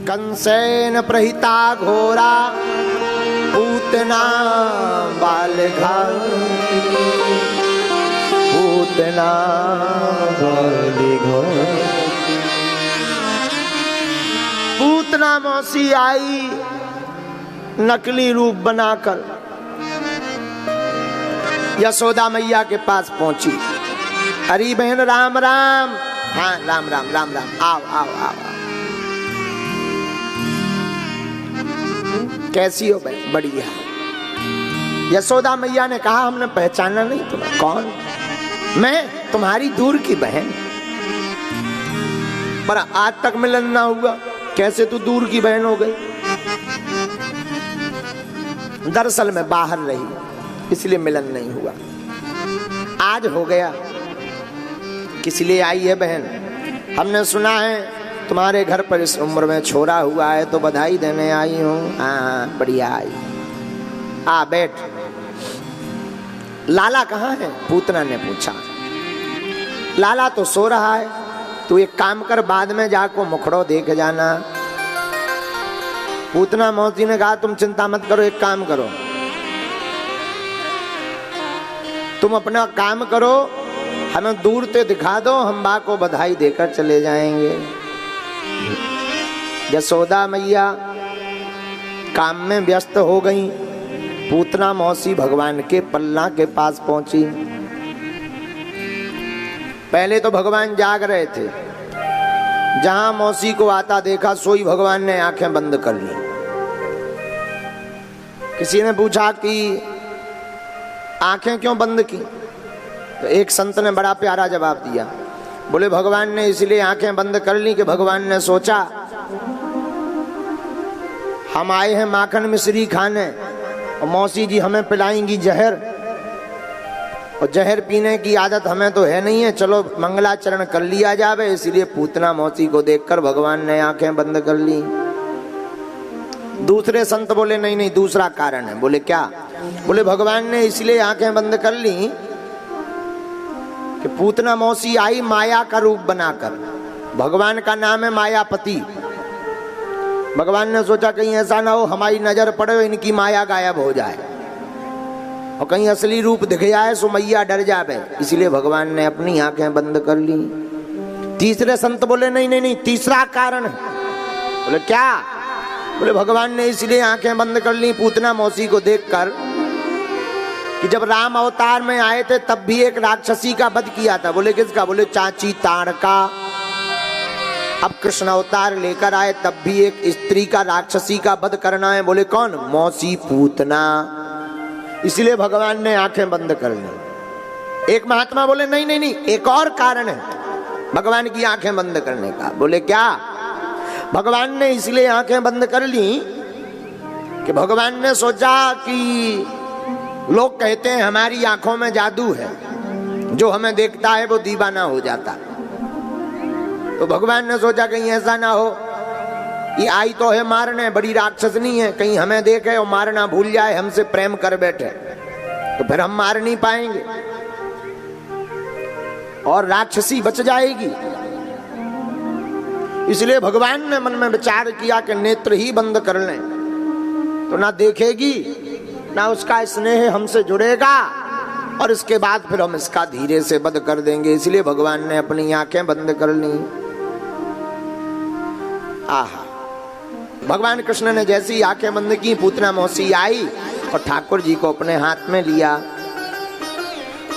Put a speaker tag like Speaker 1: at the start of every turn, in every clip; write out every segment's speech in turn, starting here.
Speaker 1: कंसेन प्रहिता घोरा पूतना बालघाल, पूतना बालघाल। पूतना मौसी आई नकली रूप बनाकर, यशोदा मैया के पास पहुंची। अरे बहन राम राम। हाँ राम राम राम राम, आओ आओ आओ। कैसी हो बहन? बढ़िया। यशोदा मैया ने कहा हमने पहचाना नहीं तुम्हें, कौन? मैं तुम्हारी दूर की बहन, पर आज तक मिलन ना हुआ, कैसे तू दूर की बहन हो गई? दरअसल मैं बाहर रही इसलिए मिलन नहीं हुआ, आज हो गया। किस लिए आई है बहन? हमने सुना है तुम्हारे घर पर इस उम्र में छोरा हुआ है तो बधाई देने आई हूँ। हाँ बढ़िया आई, आ बैठ। लाला कहाँ है? पूतना ने पूछा। लाला तो सो रहा है, तू एक काम कर, बाद में जाको मुखड़ो देख जाना। पूतना मौसी ने कहा तुम चिंता मत करो, एक काम करो, तुम अपना काम करो, हमें दूर से दिखा दो, हम बा को बधाई देकर चले जाएंगे। यशोदा मैया काम में व्यस्त हो गई। पूतना मौसी भगवान के पल्ला के पास पहुंची। पहले तो भगवान जाग रहे थे, जहां मौसी को आता देखा सोई भगवान ने आंखें बंद कर ली। किसी ने पूछा कि आंखें क्यों बंद की? तो एक संत ने बड़ा प्यारा जवाब दिया, बोले भगवान ने इसलिए आंखें बंद कर ली कि भगवान ने सोचा हम आए हैं माखन मिश्री खाने और मौसी जी हमें पिलाएंगी जहर, और जहर पीने की आदत हमें तो है नहीं है, चलो मंगलाचरण कर लिया जावे। इसलिए पूतना मौसी को देखकर भगवान ने आंखें बंद कर ली। दूसरे संत बोले नहीं नहीं, दूसरा कारण है। बोले क्या? बोले भगवान ने इसलिए आंखें बंद कर ली कि पूतना मौसी आई माया का रूप बनाकर। भगवान का नाम है मायापति। भगवान ने सोचा कहीं ऐसा ना हो हमारी नजर पड़े इनकी माया गायब हो जाए और कहीं असली रूप दिख जाए सो मैया डर जावे, इसलिए भगवान ने अपनी आंखें बंद कर ली। तीसरे संत बोले नहीं नहीं नहीं, तीसरा कारण है। बोले क्या? बोले भगवान ने इसलिए आंखें बंद कर ली पूतना मौसी को देखकर कि जब राम अवतार में आए थे तब भी एक राक्षसी का वध किया था। बोले किसका? बोले चाची ताड़का। अब कृष्ण अवतार लेकर आए तब भी एक स्त्री का राक्षसी का वध करना है। बोले कौन? मौसी पूतना। इसलिए भगवान ने आंखें बंद कर ली। एक महात्मा बोले नहीं नहीं नहीं, एक और कारण है भगवान की आंखें बंद करने का। बोले क्या? भगवान ने इसलिए आंखें बंद कर ली कि भगवान ने सोचा कि लोग कहते हैं हमारी आंखों में जादू है, जो हमें देखता है वो दीवाना हो जाता। तो भगवान ने सोचा कहीं ऐसा ना हो, ये आई तो है मारने, बड़ी राक्षसनी है, कहीं हमें देखे और मारना भूल जाए, हमसे प्रेम कर बैठे तो फिर हम मार नहीं पाएंगे और राक्षसी बच जाएगी। इसलिए भगवान ने मन में विचार किया कि नेत्र ही बंद कर लें तो ना देखेगी ना उसका स्नेह हमसे जुड़ेगा, और इसके बाद फिर हम इसका धीरे से वध कर देंगे। इसलिए भगवान ने अपनी आंखें बंद कर ली। आहा, भगवान कृष्ण ने जैसी आंखें बंद की, पूतना मौसी आई और ठाकुर जी को अपने हाथ में लिया,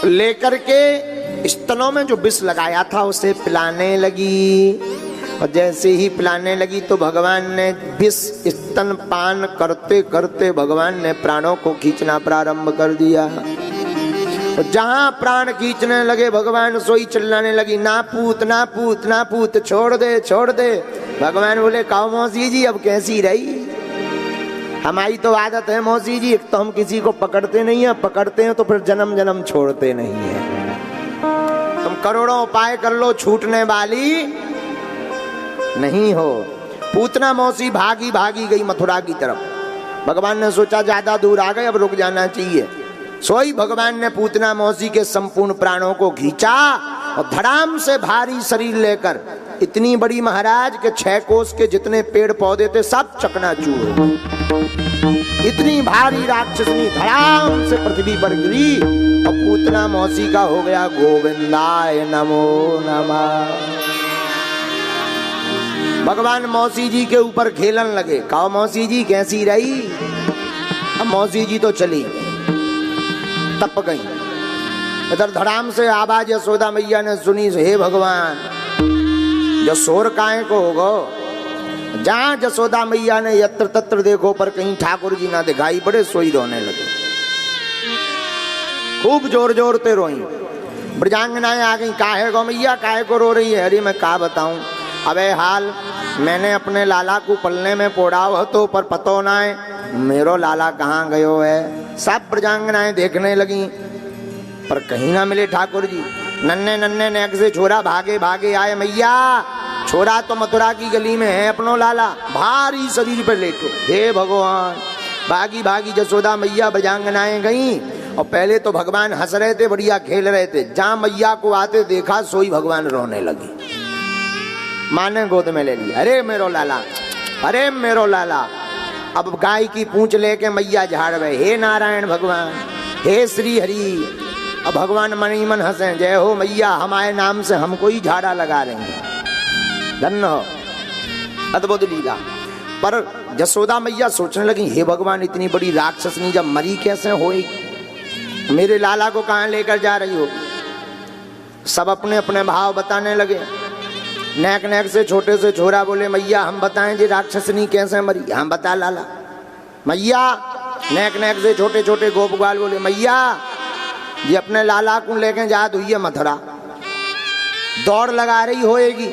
Speaker 1: लेकर के स्तनों में जो विष लगाया था उसे पिलाने लगी। और जैसे ही पिलाने लगी तो भगवान ने विष स्तन पान करते करते भगवान ने प्राणों को खींचना प्रारंभ कर दिया। और जहां प्राण खींचने लगे भगवान सोई चिल्लाने लगी, ना पूत ना पूत ना पूत, छोड़ दे छोड़ दे। भगवान बोले कहो मौसी जी अब कैसी रही? हमारी तो आदत है मौसी जी, एक तो हम किसी को पकड़ते नहीं है, पकड़ते हैं तो फिर जन्म जन्म छोड़ते नहीं है। तुम करोड़ों उपाय कर लो छूटने वाली नहीं हो। पूतना मौसी भागी भागी गई मथुरा की तरफ। भगवान ने सोचा ज्यादा दूर आ गए, अब रुक जाना चाहिए। सोई भगवान ने पूतना मौसी के संपूर्ण प्राणों को खींचा और धड़ाम से भारी शरीर लेकर इतनी बड़ी महाराज के 6 कोस के जितने पेड़ पौधे थे सब चकनाचूर हो गए। इतनी भारी राक्षसनी धड़ाम से पृथ्वी पर गिरी और पूतना मौसी का हो गया गोविंदाय नमो नमः। भगवान मौसी जी के ऊपर खेलन लगे, कहो मौसी जी कैसी रही। अब मौसी जी तो चली तप गई। इधर धड़ाम से आवाज यशोदा मैया ने सुनी, हे भगवान जो शोर काहे को होगो। जहां यशोदा मैया ने यत्र तत्र देखो पर कहीं ठाकुर जी ना दिखाई पड़े, सोई रोने लगे, खूब जोर जोर से रोई। ब्रजांगनाएं आ गई, काहे गो मैया काहे को रो रही है। अरे मैं का बताऊं, अबे हाल मैंने अपने लाला को पलने में पोड़ाव तो पर पतो ना है मेरो लाला कहाँ गयो है। सब ब्रजांगनाएं देखने लगी पर कहीं ना मिले ठाकुर जी। नन्हे नन्हे नेक से छोरा भागे भागे आए, मैया छोरा तो मथुरा की गली में है अपनो लाला, भारी शरीर पे लेटो। हे भगवान, भागी भागी जसोदा मैया ब्रजांगनाएं गई और पहले तो भगवान हंस रहे थे, बढ़िया खेल रहे थे। जहां मैया को आते देखा सोई भगवान रोने लगी। माँ ने गोद में ले लिया, अरे मेरो लाला, अरे मेरो लाला। अब गाय की पूंछ लेके मैया झाड़ गए, हे नारायण भगवान, हे श्री हरि। अब भगवान मन ही मन हंसे, जय हो मैया, हमारे नाम से हमको ही झाड़ा लगा रहे हैं, धन्य हो, अद्भुत लीला। पर जसोदा मैया सोचने लगी, हे भगवान इतनी बड़ी राक्षसनी जब मरी कैसे होएगी, मेरे लाला को कहाँ लेकर जा रही हो। सब अपने अपने भाव बताने लगे। नेक नेक से छोटे से छोरा बोले, मैया हम बताएं जी राक्षसनी कैसे मरी, हम बता लाला। मैया नेक नेक से छोटे छोटे गोप ग्वाल बोले, मैया ये अपने लाला को लेके जा हुई है मथुरा, दौड़ लगा रही होएगी,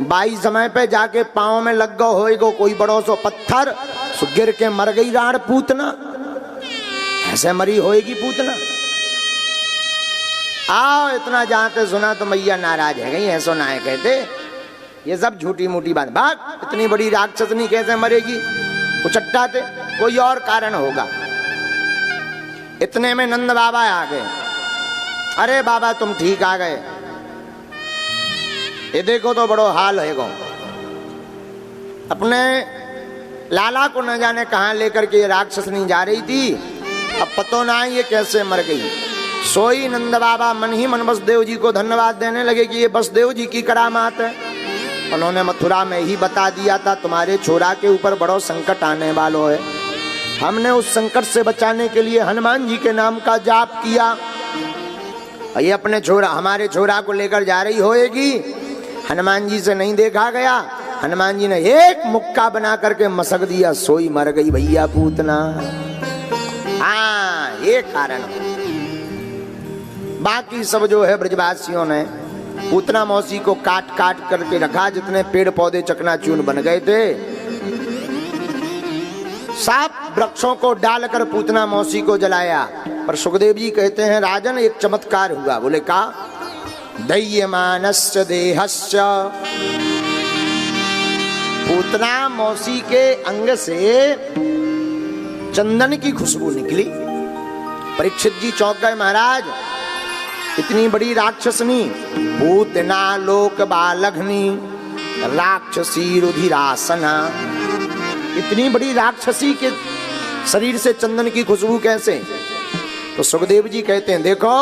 Speaker 1: 22 समय पे जाके पाँव में लग गो होएगो कोई बड़ो सो पत्थर, सो गिर के मर गई राण पूतना, ऐसे मरी होएगी पूतना। आओ इतना जानते सुना तो मैया नाराज है गई, ऐसा ना है कहते, ये सब झूठी मूठी बात। भाग, इतनी बड़ी राक्षसनी कैसे मरेगी, उचट्टा थे, कोई और कारण होगा। इतने में नंद बाबा आ गए, अरे बाबा तुम ठीक आ गए, ये देखो तो बड़ो हाल है गो, अपने लाला को न जाने कहां लेकर के ये राक्षसनी जा रही थी, अब पतो ना ये कैसे मर गई। सोई नंद बाबा मन ही मन वसुदेव जी को धन्यवाद देने लगे कि ये वसुदेव जी की करामात है। उन्होंने मथुरा में ही बता दिया था तुम्हारे छोरा के ऊपर बड़ो संकट आने वालो है, हमने उस संकट से बचाने के लिए हनुमान जी के नाम का जाप किया। ये अपने छोरा हमारे छोरा को लेकर जा रही होएगी, हनुमान जी से नहीं देखा गया, हनुमान जी ने एक मुक्का बना करके मसक दिया, सोई मर गई भैया पूतना। हाँ ये कारण, बाकी सब जो है ब्रजवासियों ने पूतना मौसी को काट काट करके रखा, जितने पेड़ पौधे चकनाचूर बन गए थे सब वृक्षों को डालकर पूतना मौसी को जलाया। पर सुखदेव जी कहते हैं राजन एक चमत्कार हुआ। बोले का, दह्यमानस्य देहस्य, पूतना मौसी के अंग से चंदन की खुशबू निकली। परीक्षित जी चौंक गए, महाराज इतनी बड़ी राक्षसनी, पूतना लोक बालघनी राक्षसी रुधिरासना, इतनी बड़ी राक्षसी के शरीर से चंदन की खुशबू कैसे। तो सुखदेव जी कहते हैं देखो,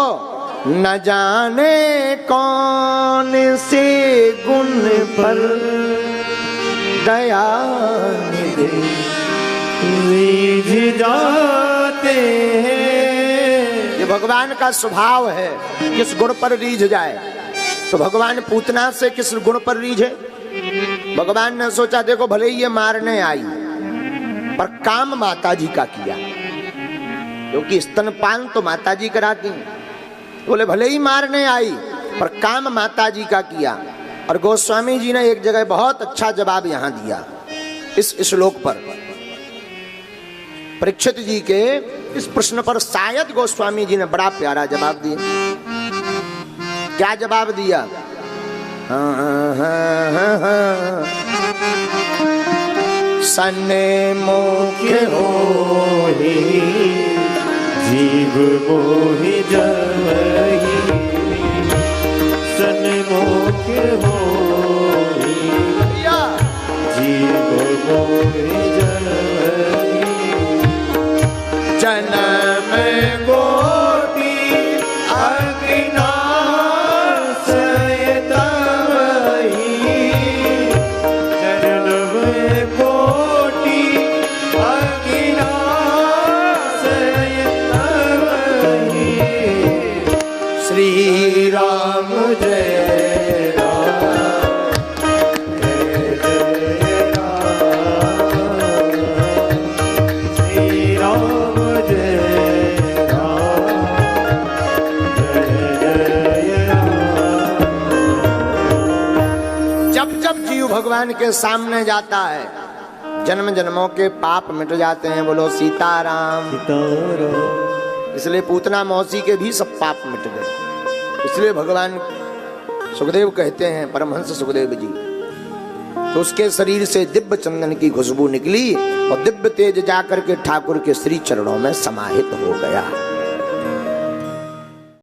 Speaker 1: न जाने कौन से गुण पर दया निधि जाते हैं। ये भगवान का स्वभाव है, किस गुण पर रीझ जाए। तो भगवान पूतना से किस गुण पर रीझे। भगवान ने सोचा देखो भले ही ये मारने आई, पर काम माता जी का किया, क्योंकि स्तनपान तो माता जी कराती हैं। बोले भले ही मारने आई पर काम माता जी का किया। और गोस्वामी जी ने एक जगह बहुत अच्छा जवाब यहां दिया इस श्लोक पर। परीक्षित जी के इस प्रश्न पर शायद गोस्वामी जी ने बड़ा प्यारा जवाब दिया। क्या जवाब दिया? सन्ने मोखे होहि जीव मोहि जहि, सन्ने मोखे होहि
Speaker 2: जय राम, जय जय राम, श्री राम जय राम, जय जय राम।
Speaker 1: जब जब जीव भगवान के सामने जाता है जन्म जन्मों के पाप मिट जाते हैं। बोलो सीताराम।
Speaker 2: सीताराम।
Speaker 1: इसलिए पूतना मौसी के भी सब पाप मिट गए। इसलिए भगवान सुखदेव कहते हैं, परमहंस सुखदेव जी, तो उसके शरीर से दिव्य चंदन की खुशबू निकली और दिव्य तेज जाकर के ठाकुर के श्री चरणों में समाहित हो गया।